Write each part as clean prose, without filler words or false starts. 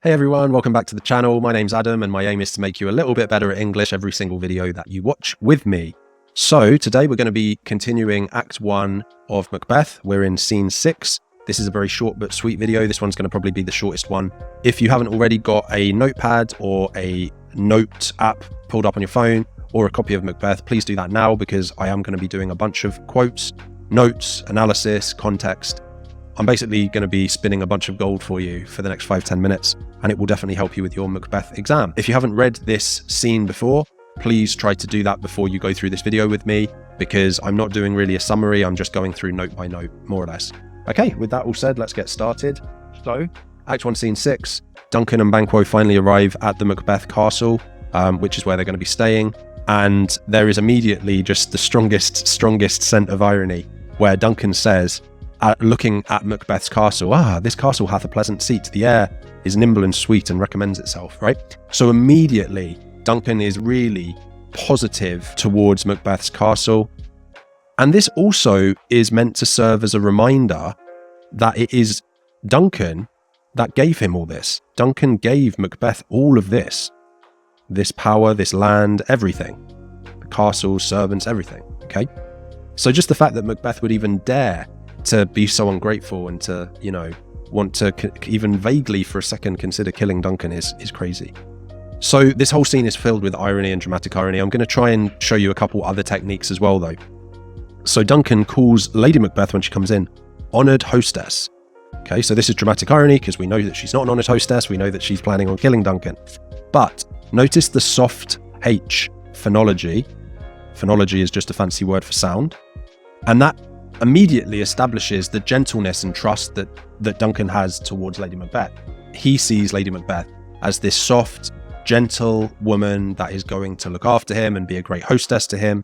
Hey everyone, welcome back to the channel. My name's Adam and my aim is to make you a little bit better at English every single video that you watch with me. So today we're going to be continuing Act 1 of Macbeth. We're in Scene 6. This is a very short but sweet video. This one's going to probably be the shortest one. If you haven't already got a notepad or a note app pulled up on your phone or a copy of Macbeth, please do that now because I am going to be doing a bunch of quotes, notes, analysis, context. I'm basically going to be spinning a bunch of gold for you for the next 5-10 minutes, and it will definitely help you with your Macbeth exam. If you haven't read this scene before, please try to do that before you go through this video with me, because I'm not doing really a summary, I'm just going through note by note, more or less. Okay, with that all said, let's get started. So, Act 1, Scene 6, Duncan and Banquo finally arrive at the Macbeth castle, which is where they're going to be staying, and there is immediately just the strongest scent of irony, where Duncan says, looking at Macbeth's castle, this castle hath a pleasant seat, the air is nimble and sweet and recommends itself, right? So immediately, Duncan is really positive towards Macbeth's castle. And this also is meant to serve as a reminder that it is Duncan that gave him all this. Duncan gave Macbeth all of this power, this land, everything. The castle, servants, everything, okay? So just the fact that Macbeth would even dare to be so ungrateful and to, want to even vaguely for a second consider killing Duncan is crazy. So this whole scene is filled with irony and dramatic irony. I'm going to try and show you a couple other techniques as well, though. So Duncan calls Lady Macbeth when she comes in, honoured hostess. Okay, so this is dramatic irony because we know that she's not an honoured hostess. We know that she's planning on killing Duncan. But notice the soft H, phonology. Phonology is just a fancy word for sound. And that immediately establishes the gentleness and trust that Duncan has towards Lady Macbeth. He sees Lady Macbeth as this soft, gentle woman that is going to look after him and be a great hostess to him.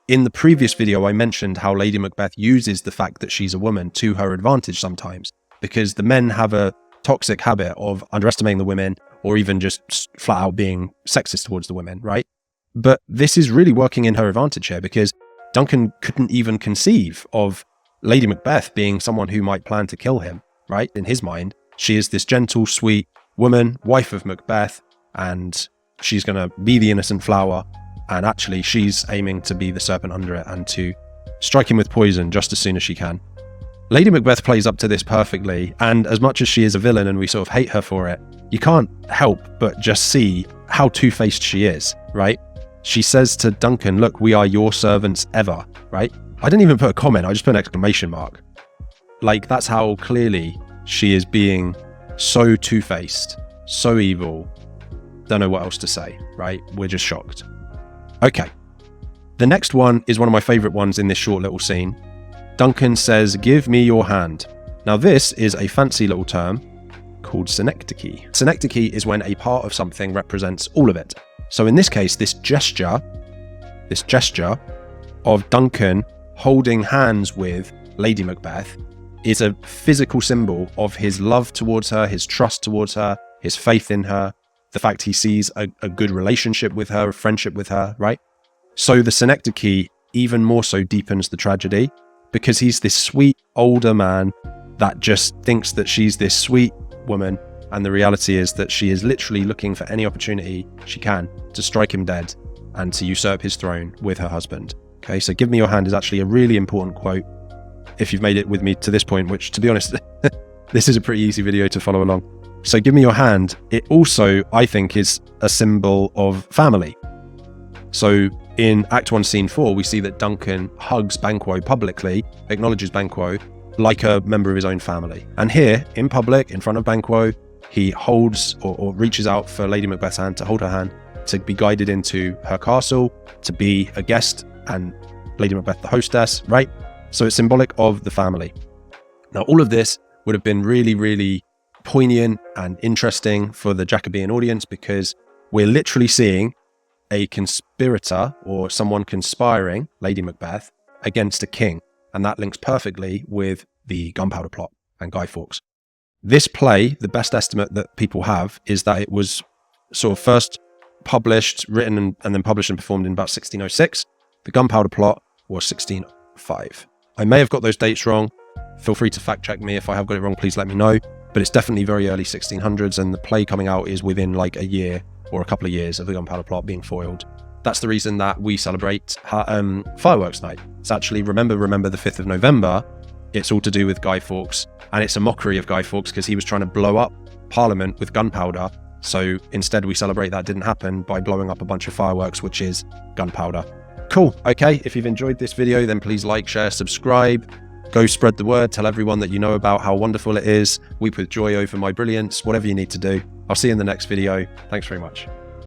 In the previous video, I mentioned how Lady Macbeth uses the fact that she's a woman to her advantage sometimes, because the men have a toxic habit of underestimating the women or even just flat out being sexist towards the women, right? But this is really working in her advantage here because Duncan couldn't even conceive of Lady Macbeth being someone who might plan to kill him, right? In his mind, she is this gentle, sweet woman, wife of Macbeth, and she's going to be the innocent flower, and actually she's aiming to be the serpent under it and to strike him with poison just as soon as she can. Lady Macbeth plays up to this perfectly, and as much as she is a villain and we sort of hate her for it, you can't help but just see how two-faced she is, right? She says to Duncan, look, we are your servants ever, right? I didn't even put a comment, I just put an exclamation mark. Like, that's how clearly she is being so two-faced, so evil. Don't know what else to say, right? We're just shocked. Okay. The next one is one of my favourite ones in this short little scene. Duncan says, give me your hand. Now this is a fancy little term called synecdoche. Synecdoche is when a part of something represents all of it. So in this case, this gesture of Duncan holding hands with Lady Macbeth is a physical symbol of his love towards her, his trust towards her, his faith in her, the fact he sees a good relationship with her, a friendship with her, right? So the synecdoche even more so deepens the tragedy because he's this sweet older man that just thinks that she's this sweet woman, and the reality is that she is literally looking for any opportunity she can to strike him dead and to usurp his throne with her husband. Okay, so give me your hand is actually a really important quote if you've made it with me to this point, which, to be honest, this is a pretty easy video to follow along. So give me your hand, it also, I think, is a symbol of family. So in Act 1, Scene 4, we see that Duncan hugs Banquo publicly, acknowledges Banquo like a member of his own family. And here, in public, in front of Banquo, he holds or reaches out for Lady Macbeth's hand, to hold her hand, to be guided into her castle, to be a guest, and Lady Macbeth the hostess, right? So it's symbolic of the family. Now, all of this would have been really, really poignant and interesting for the Jacobean audience because we're literally seeing a conspirator or someone conspiring, Lady Macbeth, against a king. And that links perfectly with the Gunpowder Plot and Guy Fawkes. This play, the best estimate that people have is that it was sort of first published, written and then published and performed in about 1606. The Gunpowder Plot was 1605. I may have got those dates wrong. Feel free to fact check me. If I have got it wrong, please let me know. but it's definitely very early 1600s, and the play coming out is within like a year or a couple of years of the Gunpowder Plot being foiled. That's the reason that we celebrate Fireworks Night. It's actually remember the 5th of November. It's all to do with Guy Fawkes, and it's a mockery of Guy Fawkes because he was trying to blow up Parliament with gunpowder. So instead we celebrate that didn't happen by blowing up a bunch of fireworks, which is gunpowder. Cool. Okay, if you've enjoyed this video, then please like, share, subscribe. Go spread the word, tell everyone that you know about how wonderful it is. Weep with joy over my brilliance, whatever you need to do. I'll see you in the next video. Thanks very much.